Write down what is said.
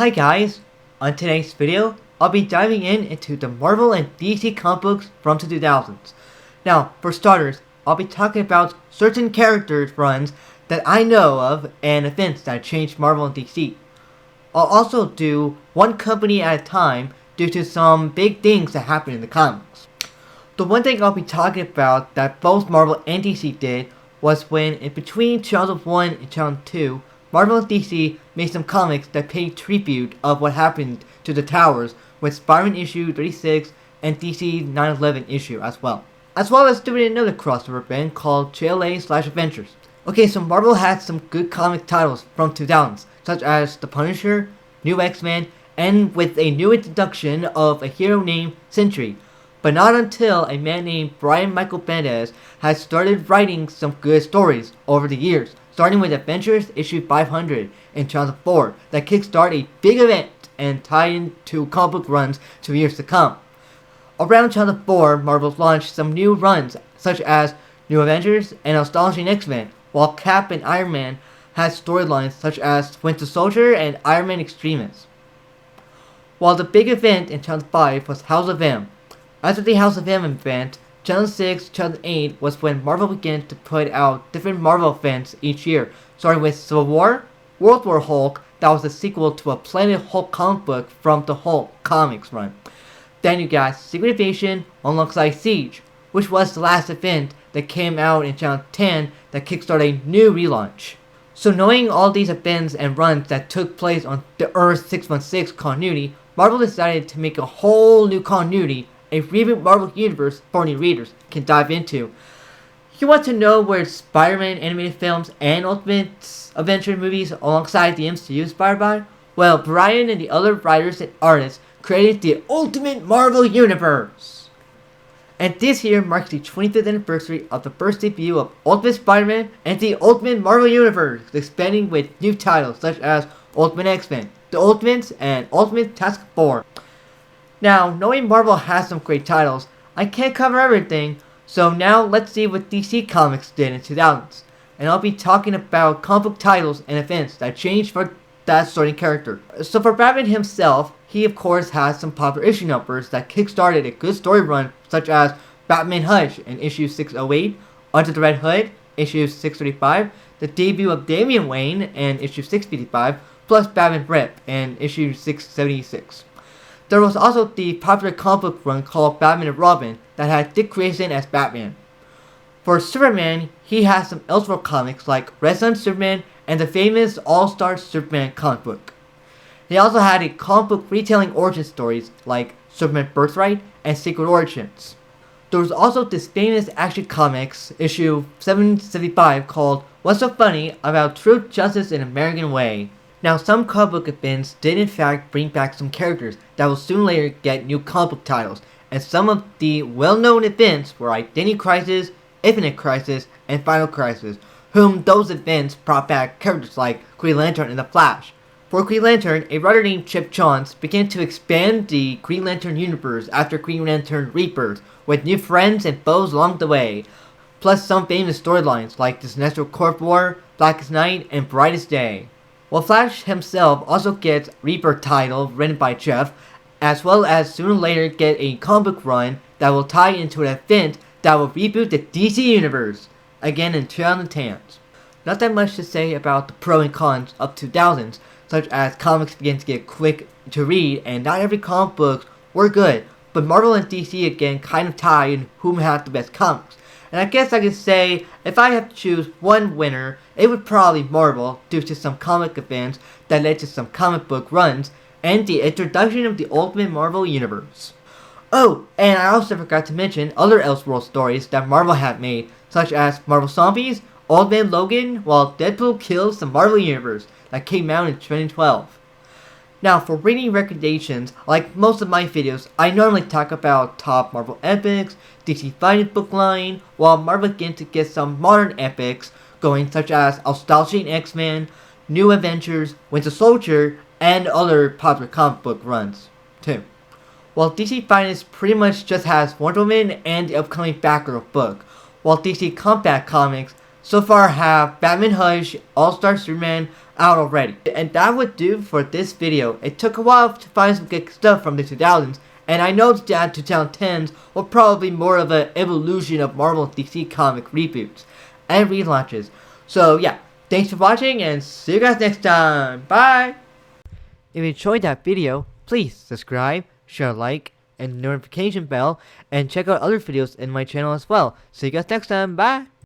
Hi guys, on today's video, I'll be diving into the Marvel and DC comic books from the 2000s. Now, for starters, I'll be talking about certain characters runs that I know of and events that changed Marvel and DC. I'll also do one company at a time due to some big things that happened in the comics. The one thing I'll be talking about that both Marvel and DC did was when, in between 2001 and 2002, Marvel and DC made some comics that paid tribute of what happened to the Towers with Spider-Man issue 36 and DC 9/11 issue as well as doing another crossover event called JLA/Adventures. Okay, so Marvel had some good comic titles from 2000s, such as The Punisher, New X-Men, and with a new introduction of a hero named Sentry. But not until a man named Brian Michael Bendis had started writing some good stories over the years, starting with Adventures issue 500 in 2004 that kickstarted a big event and tied into comic book runs for years to come. Around 2004, Marvel launched some new runs such as New Avengers and Astonishing X-Men, while Cap and Iron Man had storylines such as Winter Soldier and Iron Man Extremis. While the big event in 2005 was House of M. After the House of M event, 2006, 2008 was when Marvel began to put out different Marvel events each year, starting with Civil War, World War Hulk, that was a sequel to a Planet Hulk comic book from the Hulk comics run. Then you got Secret Invasion alongside Siege, which was the last event that came out in 2010 that kickstarted a new relaunch. So knowing all these events and runs that took place on the Earth 616 continuity, Marvel decided to make a whole new continuity, a reboot Marvel Universe for new readers can dive into. You want to know where Spider-Man animated films and Ultimate Adventure movies alongside the MCU inspired by? Well, Brian and the other writers and artists created the Ultimate Marvel Universe. And this year marks the 25th anniversary of the first debut of Ultimate Spider-Man and the Ultimate Marvel Universe, expanding with new titles such as Ultimate X-Men, The Ultimates, and Ultimate Task Force. Now, knowing Marvel has some great titles, I can't cover everything, so now let's see what DC Comics did in 2000s. And I'll be talking about comic book titles and events that changed for that starting character. So for Batman himself, he of course has some popular issue numbers that kickstarted a good story run, such as Batman Hush in issue 608, Under the Red Hood, issue 635, the debut of Damian Wayne in issue 655, plus Batman Rip in issue 676. There was also the popular comic book run called Batman and Robin that had Dick Grayson as Batman. For Superman, he has some Elseworld comics like Red Sun Superman and the famous All-Star Superman comic book. He also had a comic book retelling origin stories like Superman Birthright and Secret Origins. There was also this famous Action Comics issue 775 called What's So Funny About Truth, Justice, and American Way. Now, some comic book events did in fact bring back some characters that will soon later get new comic book titles, and some of the well-known events were Identity Crisis, Infinite Crisis, and Final Crisis, whom those events brought back characters like Green Lantern and The Flash. For Green Lantern, a writer named Chip Johns began to expand the Green Lantern universe after Green Lantern Rebirth, with new friends and foes along the way, plus some famous storylines like the Sinestro Corp War, Blackest Night, and Brightest Day. While Flash himself also gets Rebirth title written by Jeff, as well as sooner or later get a comic book run that will tie into an event that will reboot the DC Universe, again in 2010s. Not that much to say about the pros and cons of 2000s, such as comics began to get quick to read and not every comic books were good, but Marvel and DC again kind of tied in whom had the best comics. And I guess I could say, if I have to choose one winner, it would probably be Marvel due to some comic events that led to some comic book runs and the introduction of the Ultimate Marvel Universe. Oh, and I also forgot to mention other Elseworld stories that Marvel had made, such as Marvel Zombies, Old Man Logan, while Deadpool kills the Marvel Universe that came out in 2012. Now, for reading recommendations, like most of my videos, I normally talk about top Marvel epics, DC Fighting Book line, while Marvel began to get some modern epics going, such as Astonishing X-Men, New Avengers, Winter Soldier, and other popular comic book runs, too. While DC Finance pretty much just has Wonder Woman and the upcoming Batgirl book, while DC Combat Comics so far have Batman Hush, All-Star Superman out already. And that would do for this video. It took a while to find some good stuff from the 2000s, and I know that 2010s were probably more of an evolution of Marvel and DC comic reboots and relaunches. So yeah, thanks for watching and see you guys next time. Bye! If you enjoyed that video, please subscribe, share, like, and notification bell, and check out other videos in my channel as well. See you guys next time. Bye!